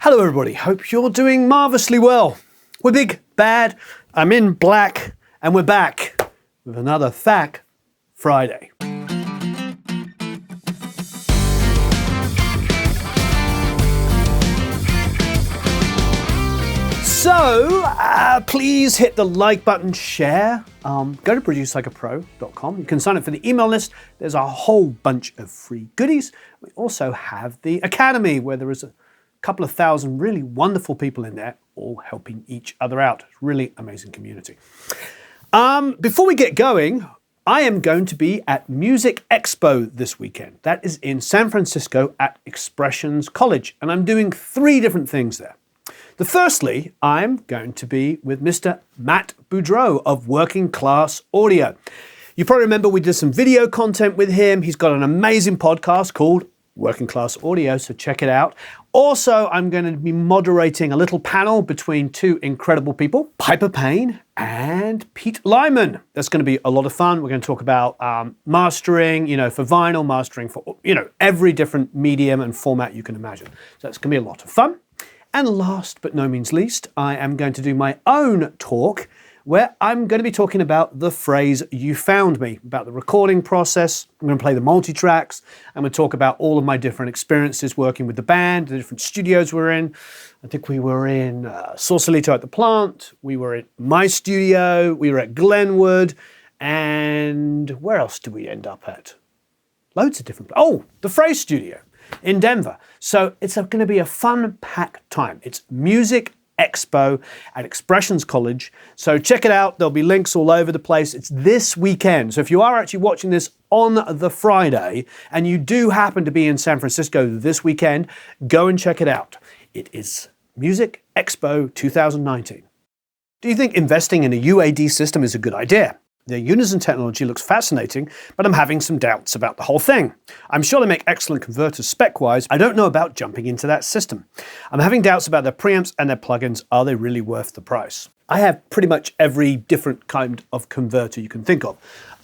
Hello everybody, hope you're doing marvellously well. We're big, bad, I'm in black, and we're back with another Thack Friday. So, please hit the like button, share, go to producelikeapro.com. You can sign up for the email list. There's a whole bunch of free goodies. We also have the Academy, where there is a couple of thousand really wonderful people in there, all helping each other out. Really amazing community. Before we get going, I am going to be at Music Expo this weekend. That is in San Francisco at Expressions College, and I'm doing 3 different things there. Firstly, I'm going to be with Mr. Matt Boudreau of Working Class Audio. You probably remember we did some video content with him. He's got an amazing podcast called Working Class Audio, so check it out. Also, I'm going to be moderating a little panel between 2 incredible people, Piper Payne and Pete Lyman. That's going to be a lot of fun. We're going to talk about mastering, for vinyl, mastering for, every different medium and format you can imagine. So it's going to be a lot of fun. And last but no means least, I am going to do my own talk where I'm going to be talking about the phrase "you found me," about the recording process. I'm going to play the multi-tracks. I'm going to talk about all of my different experiences working with the band, the different studios we're in. I think we were in Sausalito at the Plant. We were at my studio. We were at Glenwood. And where else did we end up at? Loads of different places. Oh, the Phrase Studio in Denver. So it's going to be a fun-packed time. It's Music Expo at Expressions College. So check it out. There'll be links all over the place. It's this weekend. So if you are actually watching this on the Friday and you do happen to be in San Francisco this weekend, go and check it out. It is Music Expo 2019. Do you think investing in a UAD system is a good idea? The Unison technology looks fascinating, but I'm having some doubts about the whole thing. I'm sure they make excellent converters spec-wise. I don't know about jumping into that system. I'm having doubts about their preamps and their plugins. Are they really worth the price? I have pretty much every different kind of converter you can think of.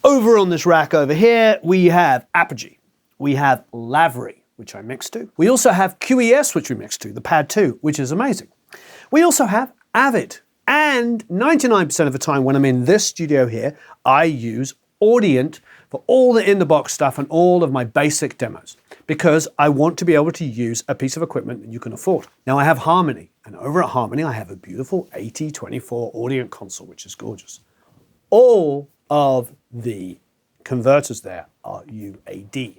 Over on this rack over here, we have Apogee. We have Lavery, which I mix to. We also have QES, which we mix to, the Pad 2, which is amazing. We also have Avid. And 99% of the time when I'm in this studio here, I use Audient for all the in-the-box stuff and all of my basic demos, because I want to be able to use a piece of equipment that you can afford. Now I have Harmony, and over at Harmony I have a beautiful 8024 Audient console, which is gorgeous. All of the converters there are UAD.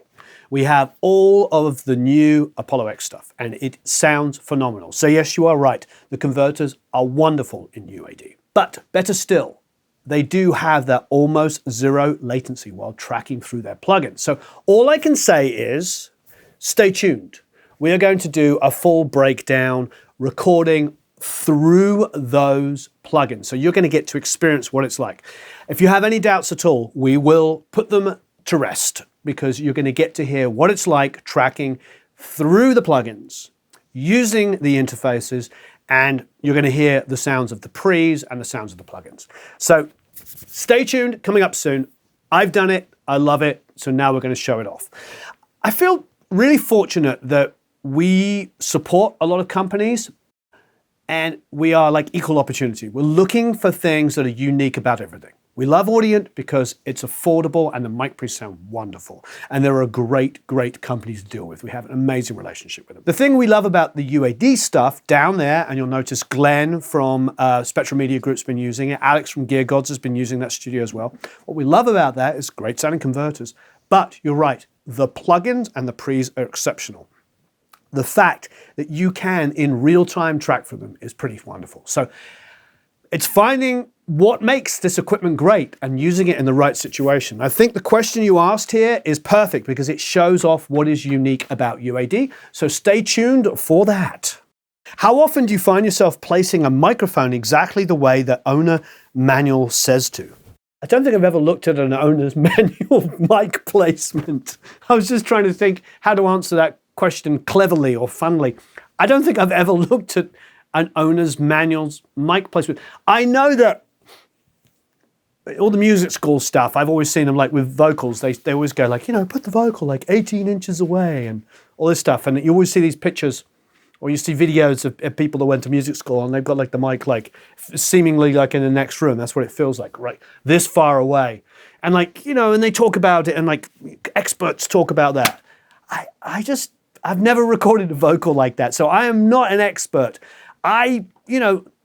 We have all of the new Apollo X stuff, and it sounds phenomenal. So yes, you are right. The converters are wonderful in UAD. But better still, they do have that almost zero latency while tracking through their plugins. So all I can say is stay tuned. We are going to do a full breakdown recording through those plugins. So you're going to get to experience what it's like. If you have any doubts at all, we will put them to rest, because you're going to get to hear what it's like tracking through the plugins, using the interfaces, and you're going to hear the sounds of the pre's and the sounds of the plugins. So stay tuned, coming up soon. I've done it, I love it, so now we're going to show it off. I feel really fortunate that we support a lot of companies, and we are like equal opportunity. We're looking for things that are unique about everything. We love Audient because it's affordable and the mic pre's sound wonderful. And they're a great, great company to deal with. We have an amazing relationship with them. The thing we love about the UAD stuff down there, and you'll notice Glenn from Spectral Media Group's been using it. Alex from Gear Gods has been using that studio as well. What we love about that is great sounding converters. But you're right, the plugins and the pre's are exceptional. The fact that you can in real time track for them is pretty wonderful. So it's finding what makes this equipment great and using it in the right situation. I think the question you asked here is perfect because it shows off what is unique about UAD. So stay tuned for that. How often do you find yourself placing a microphone exactly the way the owner manual says to? I don't think I've ever looked at an owner's manual mic placement. I was just trying to think how to answer that question cleverly or funnily. I don't think I've ever looked at an owner's manual's mic placement. I know that all the music school stuff, I've always seen them like with vocals, they always go like, put the vocal like 18 inches away and all this stuff. And you always see these pictures Or you see videos of people that went to music school and they've got like the mic like seemingly like in the next room. That's what it feels like, right? This far away. And like, you know, and they talk about it and like experts talk about that. I've never recorded a vocal like that. So I am not an expert.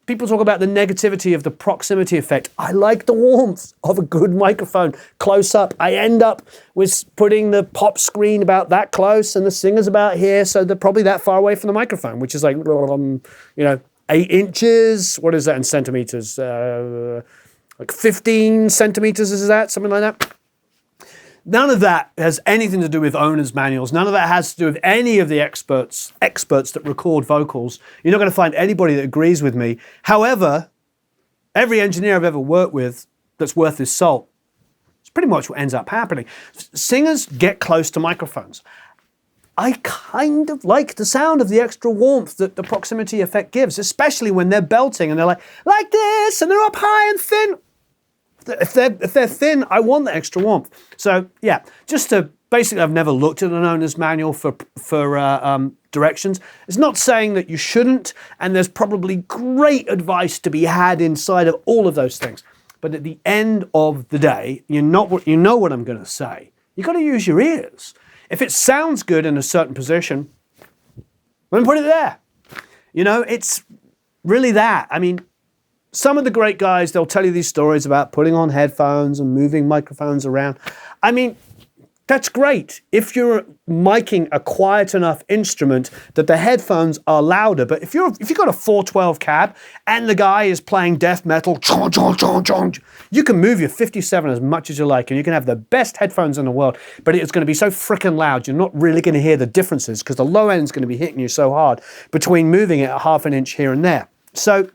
People talk about the negativity of the proximity effect. I like the warmth of a good microphone close up. I end up with putting the pop screen about that close and the singer's about here, so they're probably that far away from the microphone, which is like, 8 inches. What is that in centimeters? Like 15 centimeters, is that? Something like that? None of that has anything to do with owner's manuals. None of that has to do with any of the experts that record vocals. You're not going to find anybody that agrees with me. However, every engineer I've ever worked with that's worth his salt, it's pretty much what ends up happening. Singers get close to microphones. I kind of like the sound of the extra warmth that the proximity effect gives, especially when they're belting and they're like this, and they're up high and thin. If they're thin, I want the extra warmth. So yeah, basically, I've never looked at an owner's manual for directions. It's not saying that you shouldn't, and there's probably great advice to be had inside of all of those things. But at the end of the day, you know what I'm going to say. You've got to use your ears. If it sounds good in a certain position, then put it there. You know, it's really that. I mean, some of the great guys, they'll tell you these stories about putting on headphones and moving microphones around. I mean, that's great if you're miking a quiet enough instrument that the headphones are louder. But if you've got a 412 cab and the guy is playing death metal, you can move your 57 as much as you like, and you can have the best headphones in the world, but it's going to be so freaking loud, you're not really going to hear the differences because the low end is going to be hitting you so hard between moving it a half an inch here and there. So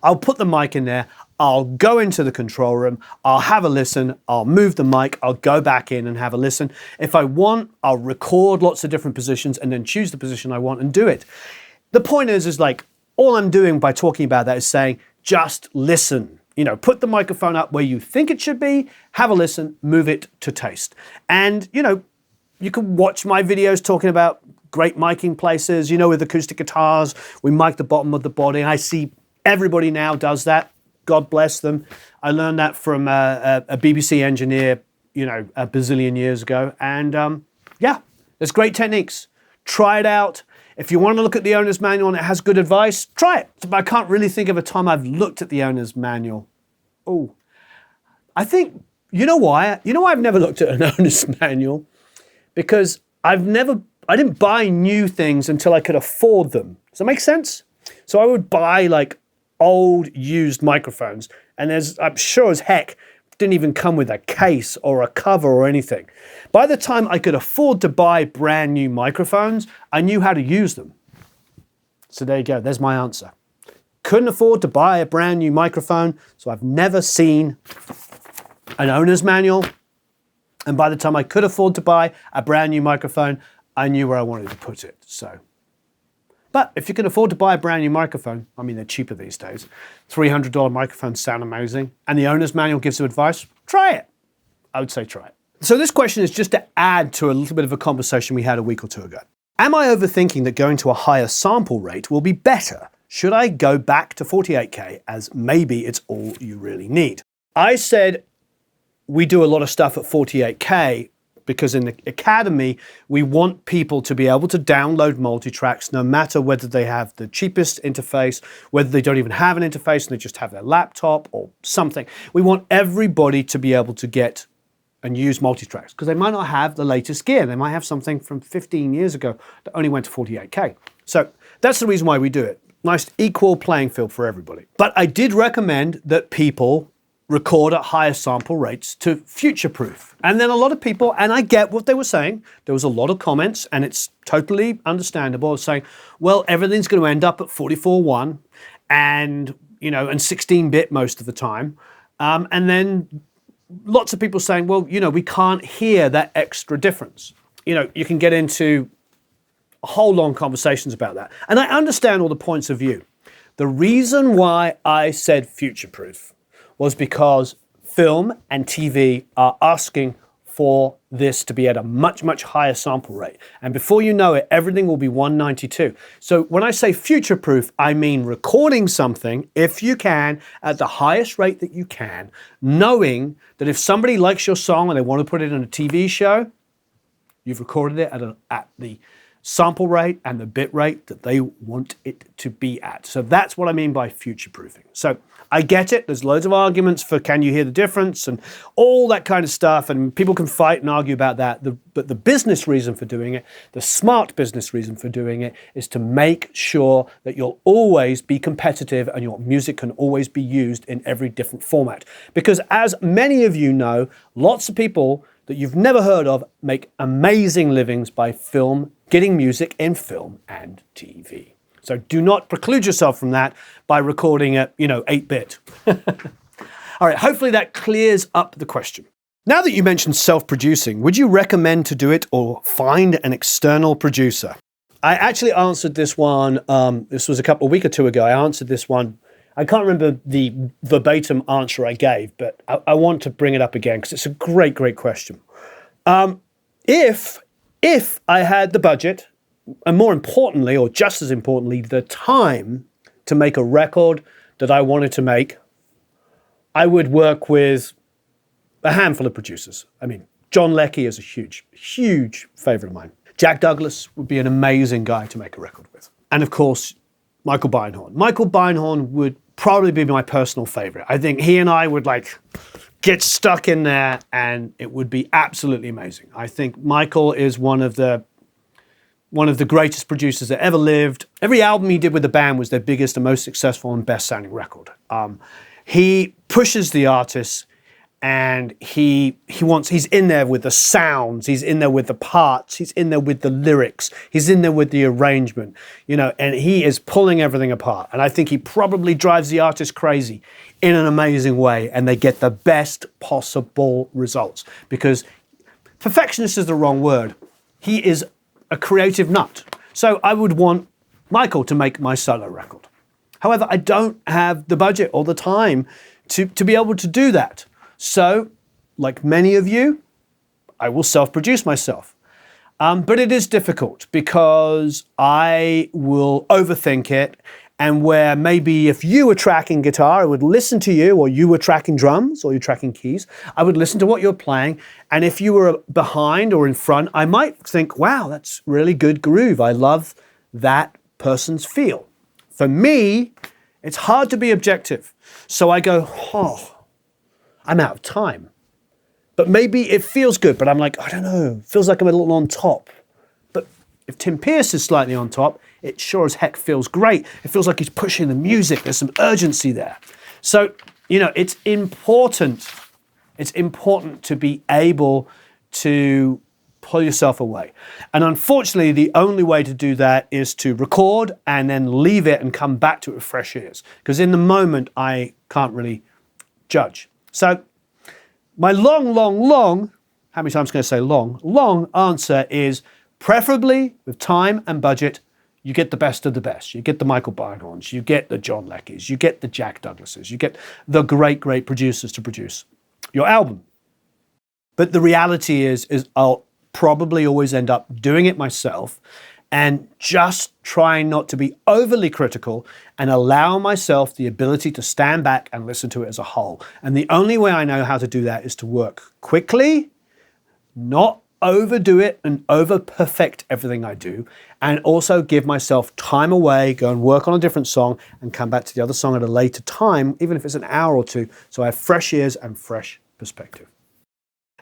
I'll put the mic in there, I'll go into the control room, I'll have a listen, I'll move the mic, I'll go back in and have a listen. If I want, I'll record lots of different positions and then choose the position I want and do it. The point is like, all I'm doing by talking about that is saying, just listen. You know, put the microphone up where you think it should be, have a listen, move it to taste. And, you know, you can watch my videos talking about great miking places, you know, with acoustic guitars, we mic the bottom of the body, and I see everybody now does that. God bless them. I learned that from a BBC engineer, you know, a bazillion years ago. And yeah, there's great techniques. Try it out. If you want to look at the owner's manual and it has good advice, try it. But I can't really think of a time I've looked at the owner's manual. Oh, I think, you know why? You know why I've never looked at an owner's manual? Because I didn't buy new things until I could afford them. Does that make sense? So I would buy like old used microphones, and I'm sure as heck didn't even come with a case or a cover or anything. By the time I could afford to buy brand new microphones, I knew how to use them. So there you go, there's my answer. Couldn't afford to buy a brand new microphone, so I've never seen an owner's manual. And by the time I could afford to buy a brand new microphone, I knew where I wanted to put it. So. But if you can afford to buy a brand new microphone, I mean, they're cheaper these days. $300 microphones sound amazing. And the owner's manual gives some advice. Try it. I would say try it. So this question is just to add to a little bit of a conversation we had a week or two ago. Am I overthinking that going to a higher sample rate will be better? Should I go back to 48K as maybe it's all you really need? I said we do a lot of stuff at 48K because in the academy, we want people to be able to download multi-tracks no matter whether they have the cheapest interface, whether they don't even have an interface and they just have their laptop or something. We want everybody to be able to get and use multi-tracks because they might not have the latest gear. They might have something from 15 years ago that only went to 48K. So that's the reason why we do it. Nice equal playing field for everybody. But I did recommend that people record at higher sample rates to future-proof. And then a lot of people, and I get what they were saying, there was a lot of comments, and it's totally understandable, saying, well, everything's going to end up at 44.1 and, you know, and 16-bit most of the time. And then lots of people saying, well, you know, we can't hear that extra difference. You know, you can get into a whole long conversations about that. And I understand all the points of view. The reason why I said future-proof was because film and TV are asking for this to be at a much, much higher sample rate. And before you know it, everything will be 192. So when I say future-proof, I mean recording something, if you can, at the highest rate that you can, knowing that if somebody likes your song and they want to put it in a TV show, you've recorded it at the sample rate and the bit rate that they want it to be at. So that's what I mean by future-proofing. So I get it. There's loads of arguments for can you hear the difference and all that kind of stuff, and people can fight and argue about that. But the business reason for doing it, the smart business reason for doing it, is to make sure that you'll always be competitive and your music can always be used in every different format. Because as many of you know, lots of people that you've never heard of make amazing livings by getting music in film and TV. So do not preclude yourself from that by recording at, 8-bit. All right, hopefully that clears up the question. Now that you mentioned self-producing, would you recommend to do it or find an external producer? I actually answered this one, this was a week or two ago. I answered this one. I can't remember the verbatim answer I gave, but I want to bring it up again because it's a great, great question. If I had the budget, and more importantly, or just as importantly, the time to make a record that I wanted to make, I would work with a handful of producers. I mean, John Leckie is a huge, huge favorite of mine. Jack Douglas would be an amazing guy to make a record with. And of course, Michael Beinhorn. Michael Beinhorn would probably be my personal favorite. I think he and I would get stuck in there and it would be absolutely amazing. I think Michael is one of the greatest producers that ever lived. Every album he did with the band was their biggest and most successful and best sounding record. He pushes the artists and he's in there with the sounds, he's in there with the parts, he's in there with the lyrics, he's in there with the arrangement, and he is pulling everything apart. And I think he probably drives the artist crazy in an amazing way, and they get the best possible results. Because perfectionist is the wrong word. He is a creative nut. So I would want Michael to make my solo record. However, I don't have the budget or the time to be able to do that. So, like many of you, I will self-produce myself. But it is difficult because I will overthink it. And where maybe if you were tracking guitar, I would listen to you, or you were tracking drums, or you're tracking keys, I would listen to what you're playing. And if you were behind or in front, I might think, wow, that's really good groove. I love that person's feel. For me, it's hard to be objective. So I go, I'm out of time. But maybe it feels good, but I'm like, I don't know, feels like I'm a little on top. But if Tim Pierce is slightly on top, it sure as heck feels great. It feels like he's pushing the music. There's some urgency there. So, it's important. It's important to be able to pull yourself away. And unfortunately, the only way to do that is to record and then leave it and come back to it with fresh ears. Because in the moment, I can't really judge. So my long, how many times can I say long answer is preferably with time and budget, you get the best of the best. You get the Michael Beinhorns, you get the John Leckies, you get the Jack Douglases, you get the great, great producers to produce your album. But the reality is I'll probably always end up doing it myself and just trying not to be overly critical and allow myself the ability to stand back and listen to it as a whole. And the only way I know how to do that is to work quickly, not overdo it and over perfect everything I do, and also give myself time away, go and work on a different song and come back to the other song at a later time, even if it's an hour or two, so I have fresh ears and fresh perspective.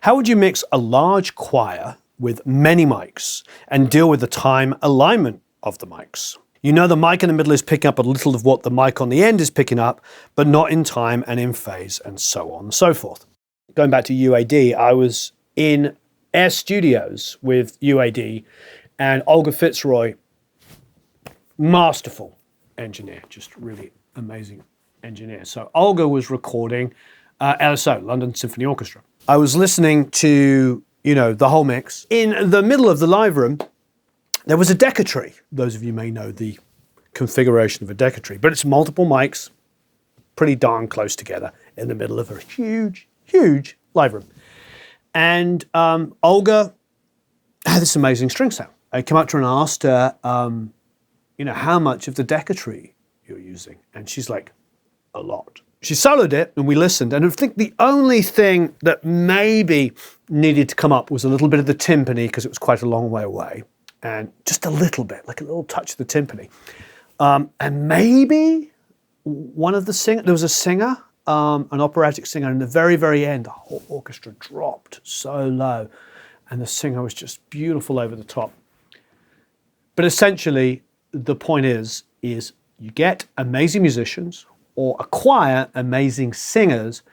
How would you mix a large choir with many mics and deal with the time alignment of the mics? The mic in the middle is picking up a little of what the mic on the end is picking up, but not in time and in phase, and so on and so forth. Going back to UAD, I was in Air Studios with UAD and Olga Fitzroy, masterful engineer, just really amazing engineer. So Olga was recording LSO, London Symphony Orchestra. I was listening to the whole mix. In the middle of the live room, there was a Decca tree. Those of you may know the configuration of a Decca tree, but it's multiple mics, pretty darn close together in the middle of a huge, huge live room. And Olga had this amazing string sound. I came up to her and asked her, how much of the Decatree you're using? And she's like, a lot. She soloed it and we listened. And I think the only thing that maybe needed to come up was a little bit of the timpani because it was quite a long way away. And just a little bit, like a little touch of the timpani. And maybe one of the singers, there was a singer, an operatic singer, and in the very, very end, the whole orchestra dropped so low. And the singer was just beautiful over the top. But essentially, the point is you get amazing musicians or acquire amazing singers,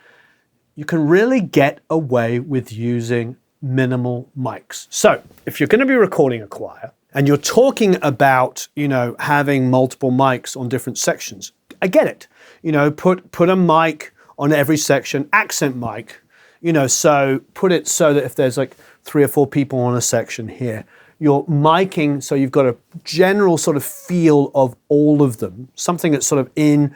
you can really get away with using minimal mics. So if you're going to be recording a choir and you're talking about, having multiple mics on different sections, I get it. Put a mic on every section, accent mic, so put it so that if there's like 3 or 4 people on a section here, you're miking so you've got a general sort of feel of all of them, something that's sort of in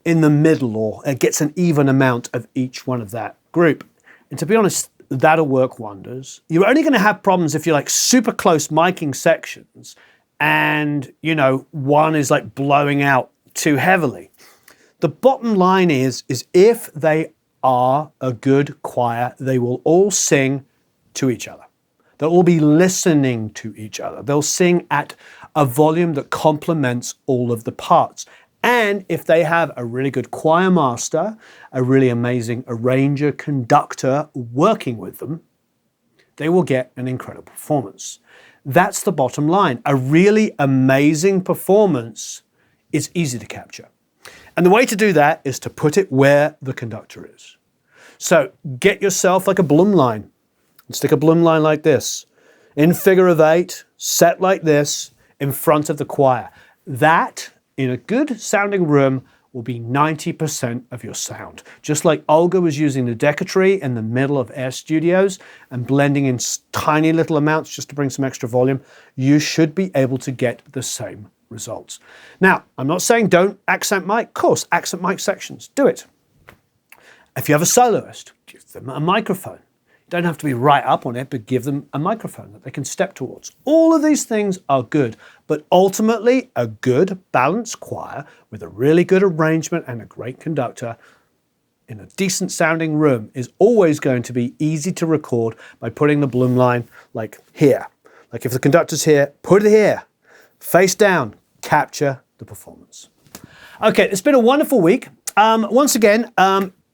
the middle or it gets an even amount of each one of that group. And to be honest, that'll work wonders. You're only going to have problems if you're like super close miking sections and, one is like blowing out too heavily. The bottom line is if they are a good choir, they will all sing to each other. They'll all be listening to each other. They'll sing at a volume that complements all of the parts. And if they have a really good choir master, a really amazing arranger, conductor working with them, they will get an incredible performance. That's the bottom line. A really amazing performance is easy to capture. And the way to do that is to put it where the conductor is. So get yourself like a bloom line. Stick a bloom line like this, in figure of 8, set like this, in front of the choir. That, in a good sounding room, will be 90% of your sound. Just like Olga was using the Decatree in the middle of Air Studios and blending in tiny little amounts just to bring some extra volume, you should be able to get the same results. Now, I'm not saying don't accent mic. Of course, accent mic sections, do it. If you have a soloist, give them a microphone. Don't have to be right up on it, but give them a microphone that they can step towards. All of these things are good, but ultimately a good balanced choir with a really good arrangement and a great conductor in a decent sounding room is always going to be easy to record by putting the bloom line like here. Like if the conductor's here, put it here, face down, capture the performance. Okay, it's been a wonderful week. Once again,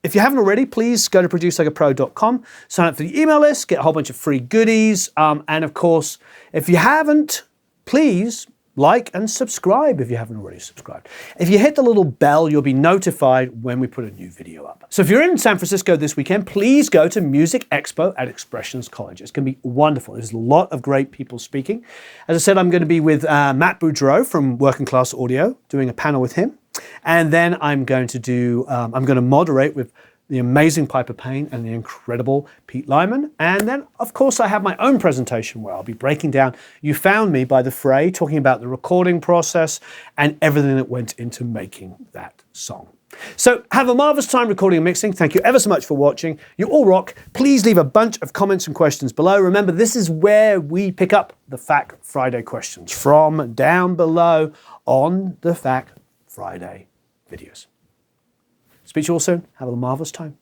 if you haven't already, please go to producelikeapro.com, sign up for the email list, get a whole bunch of free goodies. And of course, if you haven't, please like and subscribe if you haven't already subscribed. If you hit the little bell, you'll be notified when we put a new video up. So if you're in San Francisco this weekend, please go to Music Expo at Expressions College. It's going to be wonderful. There's a lot of great people speaking. As I said, I'm going to be with Matt Boudreau from Working Class Audio, doing a panel with him. And then I'm going to moderate with the amazing Piper Payne and the incredible Pete Lyman. And then, of course, I have my own presentation where I'll be breaking down You Found Me by The Fray, talking about the recording process and everything that went into making that song. So have a marvelous time recording and mixing. Thank you ever so much for watching. You all rock. Please leave a bunch of comments and questions below. Remember, this is where we pick up the FAQ Friday questions from down below on the FAQ Friday videos. Speak to you all soon. Have a marvelous time.